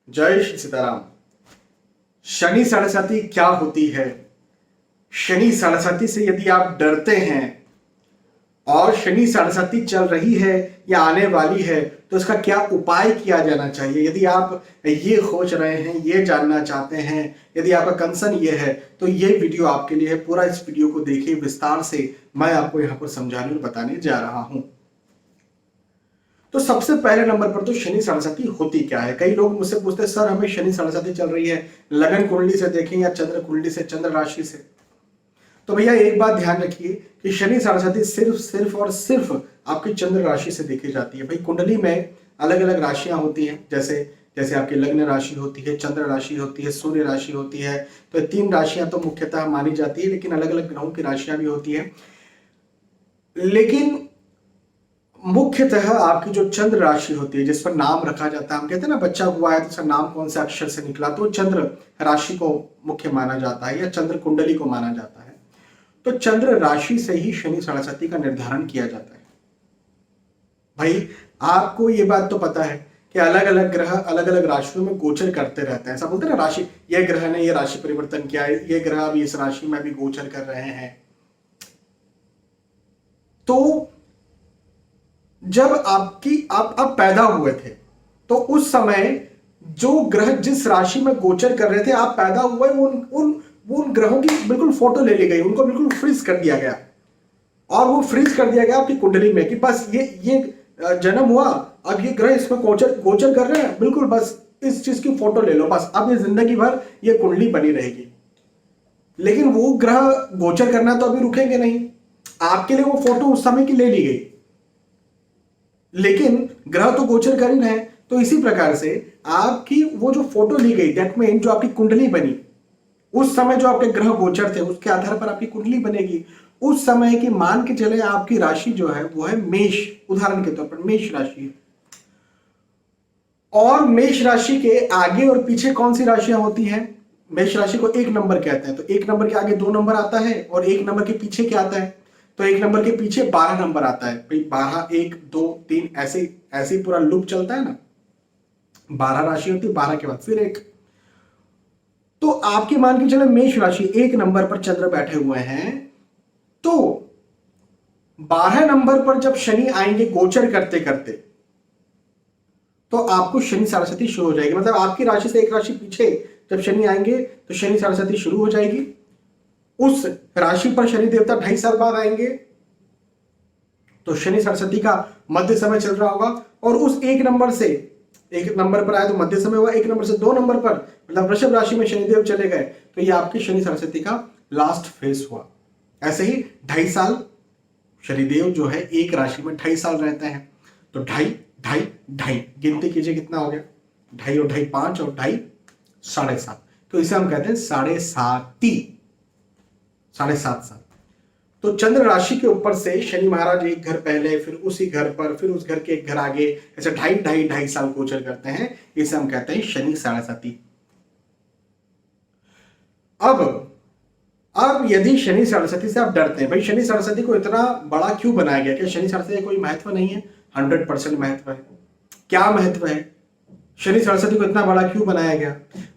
जय श्री सीताराम। शनि सरस्वती क्या होती है? शनि सरस्वती से यदि आप डरते हैं और शनि सरस्वती चल रही है या आने वाली है तो इसका क्या उपाय किया जाना चाहिए, यदि आप ये खोज रहे हैं, ये जानना चाहते हैं, यदि आपका कंसर्न ये है तो ये वीडियो आपके लिए है। पूरा इस वीडियो को देखिए विस्तार से, मैं आपको यहां पर समझाने और बताने जा रहा हूं। तो सबसे पहले नंबर पर तो शनि सरस्वती होती क्या है। कई लोग मुझसे पूछते हैं सर हमें शनि सरस्वती चल रही है, लगन कुंडली से देखें या चंद्र कुंडली से, चंद्र राशि से। तो भैया एक बात ध्यान रखिए कि शनि सरस्वती सिर्फ सिर्फ और सिर्फ आपकी चंद्र राशि से देखी जाती है। भाई कुंडली में अलग अलग राशियां होती हैं, जैसे जैसे आपकी लग्न राशि होती है, चंद्र राशि होती है, सूर्य राशि होती है। तो 3 राशियां तो मुख्यतः मानी जाती है, लेकिन अलग अलग ग्रहों की राशियां भी होती है। लेकिन मुख्यतः आपकी जो चंद्र राशि होती है, जिस पर नाम रखा जाता है, हम कहते हैं ना बच्चा हुआ है तो उसका नाम कौन से अक्षर से निकला, तो चंद्र राशि को मुख्य माना जाता है या चंद्र कुंडली को माना जाता है। तो चंद्र राशि से ही शनि सरस्वती का निर्धारण किया जाता है। भाई आपको ये बात तो पता है कि अलग अलग ग्रह अलग अलग राशियों में गोचर करते रहते हैं। ऐसा बोलते हैं ना, राशि, ये ग्रह ने ये राशि परिवर्तन किया है, ये ग्रह अभी इस राशि में भी गोचर कर रहे हैं। तो जब आप पैदा हुए थे तो उस समय जो ग्रह जिस राशि में गोचर कर रहे थे, आप पैदा हुए, उन ग्रहों की बिल्कुल फोटो ले ली गई, उनको बिल्कुल फ्रीज कर दिया गया। और वो फ्रीज कर दिया गया आपकी कुंडली में कि बस ये जन्म हुआ, अब ये ग्रह इसमें गोचर कर रहे हैं, बिल्कुल बस इस चीज की फोटो ले लो, बस अब ये जिंदगी भर ये कुंडली बनी रहेगी। लेकिन वो ग्रह गोचर करना तो अभी रुकेंगे नहीं, आपके लिए वो फोटो उस समय की ले ली गई, लेकिन ग्रह तो गोचर कर ही रहे हैं। तो इसी प्रकार से आपकी वो जो फोटो ली गई, दैट मीन जो आपकी कुंडली बनी, उस समय जो आपके ग्रह गोचर थे उसके आधार पर आपकी कुंडली बनेगी। उस समय की मान के चले आपकी राशि जो है वो है मेष, उदाहरण के तौर पर मेष राशि है। और मेष राशि के आगे और पीछे कौन सी राशियां होती हैं? मेष राशि को 1 नंबर कहते हैं। तो 1 नंबर के आगे 2 नंबर आता है और 1 नंबर के पीछे क्या आता है? तो 1 नंबर के पीछे 12 नंबर आता है। भाई 12, 1, 2, 3 ऐसे ऐसे पूरा लूप चलता है ना। 12 राशि होती है, 12 के बाद फिर 1। तो आपकी मान के चले मेष राशि 1 नंबर पर चंद्र बैठे हुए हैं, तो 12 नंबर पर जब शनि आएंगे गोचर करते करते, तो आपको शनि सरस्वती शुरू हो जाएगी। मतलब आपकी राशि से 1 राशि पीछे जब शनि आएंगे तो शनि सरस्वती शुरू हो जाएगी। उस राशि पर शनि देवता 2.5 साल बाद आएंगे, तो शनि सरस्वती का मध्य समय चल रहा होगा। और उस 1 नंबर से 1 नंबर पर आए तो मध्य समय हुआ, 1 नंबर से 2 नंबर पर मतलब वृषभ राशि में शनिदेव चले गए, तो ये आपकी शनि सरस्वती का लास्ट फेज हुआ। ऐसे ही 2.5 साल शनिदेव जो है एक राशि में 2.5 साल रहते हैं, तो 2.5 2.5 2.5 गिनती कीजिए कितना हो गया, 2.5 और 2.5 5 और 2.5 7.5। तो इसे हम कहते हैं 7.5 साल। तो चंद्र राशि के ऊपर से शनि महाराज एक घर पहले, फिर उसी घर पर, फिर उस घर के एक घर आगे, ऐसे 2.5 साल गोचर करते हैं। इसे हम कहते हैं शनि सरस्वती। अब यदि शनि सरस्वती से आप डरते हैं, भाई शनि सरस्वती को इतना बड़ा क्यों बनाया गया? क्या शनि सरस्वती का कोई महत्व नहीं है? 100% महत्व है। क्या महत्व है? शनि सरस्वती को इतना बड़ा क्यों बनाया गया?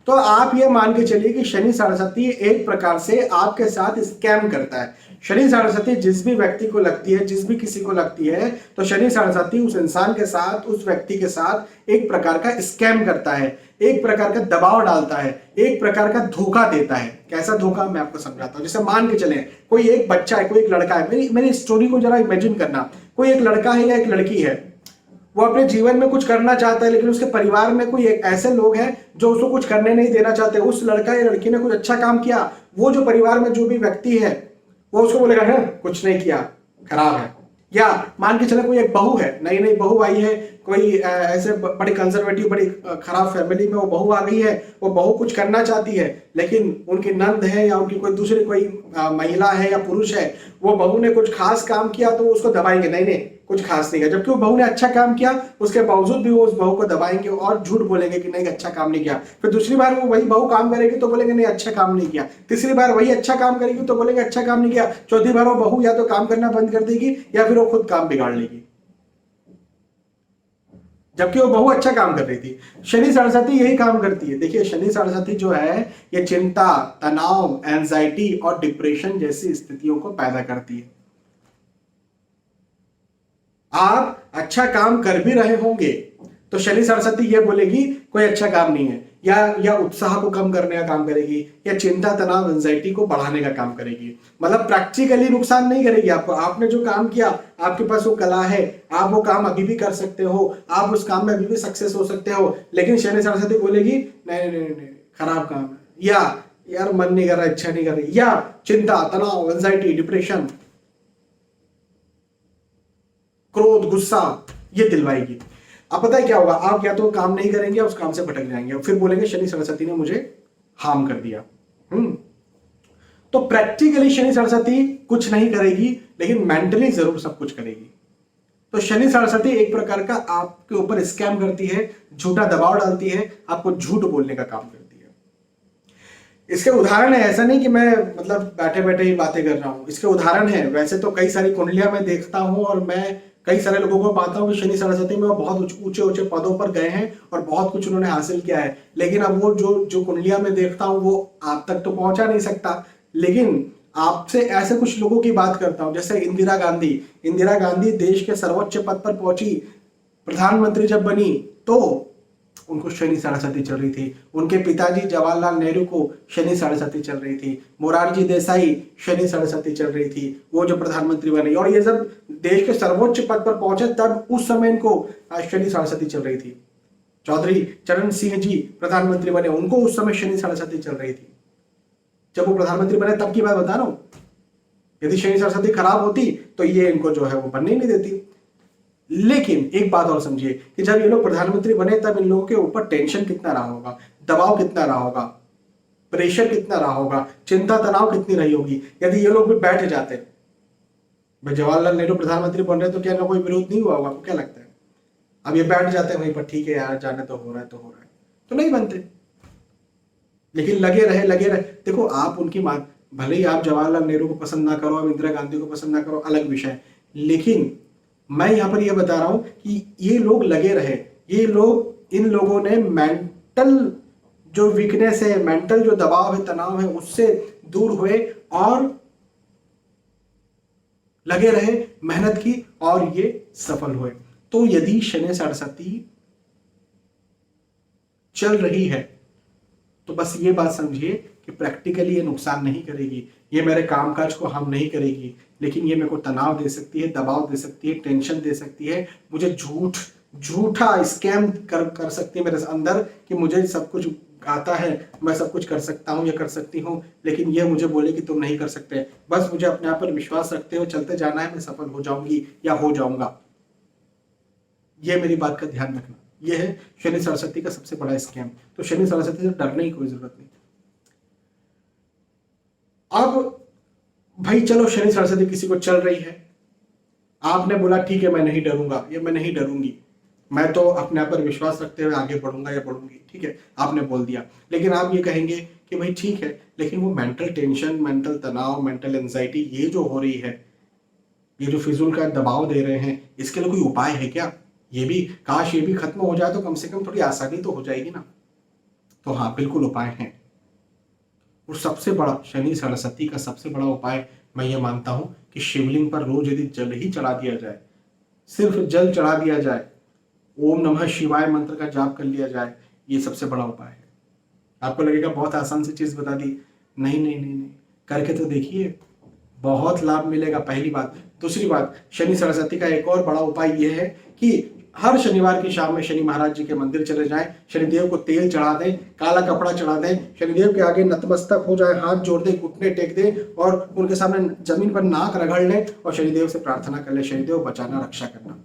तो आप ये मान के चलिए कि शनि सरस्वती एक प्रकार से आपके साथ स्कैम करता है। शनि सरस्वती जिस भी व्यक्ति को लगती है, जिस भी किसी को लगती है, तो शनि सरस्वती उस इंसान के साथ, उस व्यक्ति के साथ एक प्रकार का स्कैम करता है, एक प्रकार का दबाव डालता है, एक प्रकार का धोखा देता है। कैसा धोखा मैं आपको समझाता हूं। जैसे मान के चले कोई एक बच्चा है, कोई एक लड़का है, मेरी स्टोरी को जरा इमेजिन करना। कोई एक लड़का है या एक लड़की है, वो अपने जीवन में कुछ करना चाहता है, लेकिन उसके परिवार में कोई ऐसे लोग हैं जो उसको कुछ करने नहीं देना चाहते। उस लड़का या लड़की ने कुछ अच्छा काम किया, वो जो परिवार में जो भी व्यक्ति है वो उसको बोलेगा है कुछ नहीं किया, खराब है। या मान के चले कोई एक बहू है, नई नई बहू आई है, कोई ऐसे बड़ी कंजर्वेटिव, बड़ी खराब फैमिली में वो बहू आ गई है, वो बहू कुछ करना चाहती है, लेकिन उनकी नंद है या उनकी कोई दूसरी कोई महिला है या पुरुष है, वो बहू ने कुछ खास काम किया तो उसको दबाएंगे, नहीं नहीं कुछ खास नहीं किया। जबकि वो बहू ने अच्छा काम किया, उसके बावजूद भी वो उस बहू को दबाएंगे और झूठ बोलेंगे कि नहीं अच्छा काम नहीं किया। फिर दूसरी बार वो वही बहू काम करेगी तो बोलेंगे नहीं अच्छा काम नहीं किया। तीसरी बार वही अच्छा काम करेगी तो बोलेंगे अच्छा काम नहीं किया। चौथी बार वो बहू या तो काम करना बंद कर देगी या फिर वो खुद काम बिगाड़ लेगी। जबकि वो बहुत अच्छा काम कर रही थी। शनि सरस्वती यही काम करती है। देखिए शनि सरस्वती जो है ये चिंता, तनाव, एंजाइटी और डिप्रेशन जैसी स्थितियों को पैदा करती है। आप अच्छा काम कर भी रहे होंगे तो शनि सरस्वती ये बोलेगी कोई अच्छा काम नहीं है, या उत्साह को कम करने का काम करेगी, या चिंता, तनाव, एंजाइटी को बढ़ाने का काम करेगी। मतलब प्रैक्टिकली नुकसान नहीं करेगी आपको। आपने जो काम किया, आपके पास वो कला है, आप वो काम अभी भी कर सकते हो, आप उस काम में अभी भी सक्सेस हो सकते हो, लेकिन शनि सरस्वती बोलेगी नहीं नहीं नहीं, खराब काम है, या यार मन नहीं कर रहा, इच्छा नहीं कर रही, या चिंता, तनाव, एंजाइटी, डिप्रेशन, क्रोध, गुस्सा ये दिलवाएगी। अब पता है क्या होगा, आप या तो काम नहीं करेंगे, उस काम से भटक जाएंगे और फिर बोलेंगे शनि सरस्वती ने मुझे हार्म कर दिया। तो प्रैक्टिकली शनि सरस्वती कुछ नहीं करेगी, लेकिन मेंटली जरूर सब कुछ करेगी। तो शनि सरस्वती एक प्रकार का आपके ऊपर स्कैम करती है, झूठा दबाव डालती है, आपको झूठ बोलने का काम करती है। इसके उदाहरण है, ऐसा नहीं कि मैं मतलब बैठे बैठे ही बातें कर रहा हूं, इसके उदाहरण है। वैसे तो कई सारी कुंडलियां मैं देखता हूं और मैं कई सारे लोगों को पाता हूं कि शनि सरस्वती में वो बहुत ऊंचे ऊंचे पदों पर गए हैं और बहुत कुछ उन्होंने हासिल किया है, लेकिन अब वो जो कुंडलियां में देखता हूं वो आप तक तो पहुंचा नहीं सकता। लेकिन आपसे ऐसे कुछ लोगों की बात करता हूं, जैसे इंदिरा गांधी देश के सर्वोच्च पद पर पहुंची, प्रधानमंत्री जब बनी तो उनको शनि सरस्वती चल रही थी। उनके पिताजी जवाहरलाल नेहरू को शनि सरस्वती चल रही थी। मोरारजी देसाई शनि सरस्वती चल रही थी, वो जो प्रधानमंत्री बने। और ये जब देश के सर्वोच्च पद पर पहुंचे तब उस समय इनको शनि सरस्वती चल रही थी। चौधरी चरण सिंह जी प्रधानमंत्री बने, उनको उस समय शनि सरस्वती चल रही थी। जब वो प्रधानमंत्री बने तब की बात बता रहा हूं। यदि शनि सरस्वती खराब होती तो ये इनको जो है वो बनने ही नहीं देती। लेकिन एक बात और समझिए कि जब ये लोग प्रधानमंत्री बने तब इन लोगों के ऊपर टेंशन कितना रहा होगा, दबाव कितना रहा होगा, प्रेशर कितना रहा होगा, चिंता तनाव कितनी रही होगी। यदि ये लोग भी बैठ जाते, भाई जवाहरलाल नेहरू प्रधानमंत्री बन रहे तो क्या ना कोई विरोध नहीं हुआ होगा? आपको क्या लगता है? अब ये बैठ जाते हैं वहीं पर, ठीक है यार जाने तो हो रहा है तो हो रहा है, तो नहीं बनते। लेकिन लगे रहे। देखो आप उनकी बात, भले ही आप जवाहरलाल नेहरू को पसंद ना करो, आप इंदिरा गांधी को पसंद ना करो, अलग विषय, लेकिन मैं यहां पर यह बता रहा हूं कि ये लोग लगे रहे। ये लोग, इन लोगों ने मेंटल जो वीकनेस है, मेंटल जो दबाव है, तनाव है, उससे दूर हुए और लगे रहे, मेहनत की और ये सफल हुए। तो यदि शनि सरस्वती चल रही है तो बस ये बात समझिए कि प्रैक्टिकली ये नुकसान नहीं करेगी, ये मेरे कामकाज को हार्म नहीं करेगी, लेकिन ये मेरे को तनाव दे सकती है, दबाव दे सकती है, टेंशन दे सकती है, मुझे झूठा स्कैम कर सकती है मेरे अंदर कि मुझे सब कुछ आता है, मैं सब कुछ कर सकता हूँ या कर सकती हूँ, लेकिन ये मुझे बोले कि तुम नहीं कर सकते। बस मुझे अपने आप पर विश्वास रखते हुए चलते जाना है, मैं सफल हो जाऊंगी या हो जाऊंगा। ये मेरी बात का ध्यान रखना। ये है शनि सरस्वती का सबसे बड़ा स्कैम। तो शनि सरस्वती से डरने की कोई जरूरत नहीं। अब भाई चलो शनि सरस्वती किसी को चल रही है, आपने बोला ठीक है मैं नहीं डरूंगा या मैं नहीं डरूंगी, मैं तो अपने आप पर विश्वास रखते हुए आगे बढ़ूंगा या बढ़ूंगी, ठीक है आपने बोल दिया। लेकिन आप ये कहेंगे कि भाई ठीक है, लेकिन वो मेंटल टेंशन, मेंटल तनाव, मेंटल एंजाइटी ये जो हो रही है, ये जो फिजूल का दबाव दे रहे हैं, इसके लिए कोई उपाय है क्या? ये भी काश ये भी खत्म हो जाए तो कम से कम थोड़ी आसानी तो हो जाएगी ना। तो हाँ बिल्कुल उपाय है। और सबसे बड़ा शनि सरस्वती का सबसे बड़ा उपाय मैं ये मानता हूं कि शिवलिंग पर रोज यदि जल ही चढ़ा दिया जाए, सिर्फ जल चढ़ा दिया जाए, ओम नमः शिवाय मंत्र का जाप कर लिया जाए, ये सबसे बड़ा उपाय है। आपको लगेगा बहुत आसान सी चीज बता दी, नहीं नहीं नहीं नहीं, करके तो देखिए, बहुत लाभ मिलेगा, पहली बात। दूसरी बात, शनि सरस्वती का एक और बड़ा उपाय यह है कि हर शनिवार की शाम में शनि महाराज जी के मंदिर चले जाएं, शनिदेव को तेल चढ़ा दें, काला कपड़ा चढ़ा दें, शनिदेव के आगे नतमस्तक हो जाए, हाथ जोड़ दें, घुटने टेक दें और उनके सामने जमीन पर नाक रगड़ लें और शनिदेव से प्रार्थना कर ले, शनिदेव बचाना, रक्षा करना।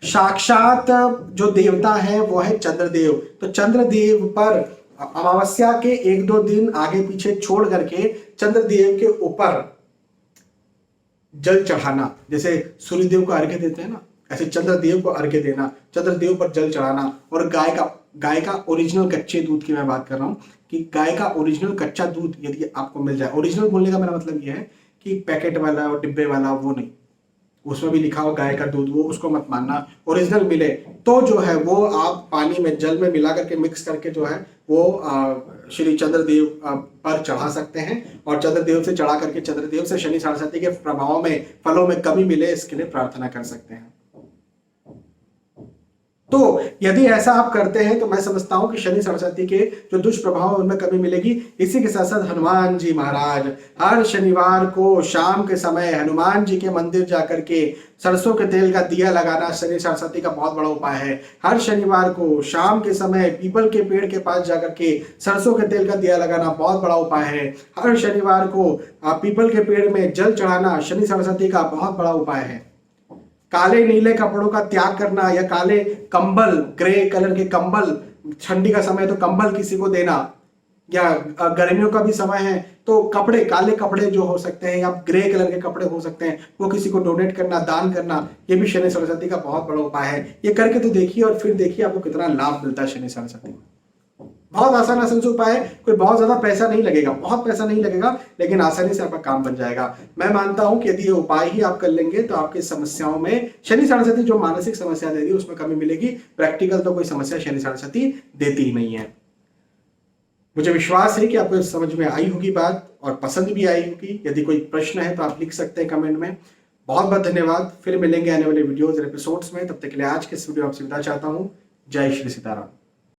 साक्षात जो देवता है वो है चंद्रदेव। तो चंद्रदेव पर अमावस्या के 1-2 दिन आगे पीछे छोड़ करके चंद्रदेव के ऊपर जल चढ़ाना, जैसे सूर्यदेव को अर्घ्य देते हैं ना, ऐसे चंद्रदेव को अर्घ्य देना, चंद्रदेव पर जल चढ़ाना। और गाय का ओरिजिनल कच्चे दूध की मैं बात कर रहा हूं कि गाय का ओरिजिनल कच्चा दूध यदि आपको मिल जाए, ओरिजिनल बोलने का मेरा मतलब यह है कि पैकेट वाला और डिब्बे वाला वो नहीं, उसमें भी लिखा हो गाय का दूध, वो उसको मत मानना। ओरिजिनल मिले तो जो है वो आप पानी में, जल में मिला करके मिक्स करके जो है वो श्री चंद्रदेव पर चढ़ा सकते हैं, और चंद्रदेव से चढ़ा करके चंद्रदेव से शनि सरस्वती के प्रभाव में, फलों में कमी मिले, इसके लिए प्रार्थना कर सकते हैं। तो यदि ऐसा आप करते हैं तो मैं समझता हूं कि शनि सरस्वती के जो दुष्प्रभाव उनमें कमी मिलेगी। इसी के साथ साथ हनुमान जी महाराज हर शनिवार को शाम के समय हनुमान जी के मंदिर जाकर के सरसों के तेल का दिया लगाना शनि सरस्वती का बहुत बड़ा उपाय है। हर शनिवार को शाम के समय पीपल के पेड़ के पास जाकर के सरसों के तेल का दिया लगाना बहुत बड़ा उपाय है। हर शनिवार को पीपल के पेड़ में जल चढ़ाना शनि सरस्वती का बहुत बड़ा उपाय है। काले नीले कपड़ों का त्याग करना, या काले कंबल, ग्रे कलर के कंबल, ठंडी का समय तो कंबल किसी को देना, या गर्मियों का भी समय है तो कपड़े, काले कपड़े जो हो सकते हैं या ग्रे कलर के कपड़े हो सकते हैं, वो किसी को डोनेट करना, दान करना, ये भी शनि सरस्वती का बहुत बड़ा उपाय है। ये करके तो देखिए और फिर देखिए आपको कितना लाभ मिलता है शनि सरस्वती। बहुत आसान से उपाय है, कोई बहुत ज्यादा पैसा नहीं लगेगा, बहुत पैसा नहीं लगेगा, लेकिन आसानी से आपका काम बन जाएगा। मैं मानता हूं कि यदि ये उपाय ही आप कर लेंगे तो आपकी समस्याओं में शनि सरस्वती जो मानसिक समस्या देती है उसमें कमी मिलेगी। प्रैक्टिकल तो कोई समस्या शनि सरस्वती देती ही नहीं है। मुझे विश्वास है कि आपको समझ में आई होगी बात और पसंद भी आई होगी। यदि कोई प्रश्न है तो आप लिख सकते हैं कमेंट में। बहुत बहुत धन्यवाद। फिर मिलेंगे आने वाले वीडियोज और एपिसोड्स में। तब तक के लिए आज के इस वीडियो आपसे विदा चाहता हूं। जय श्री सीताराम।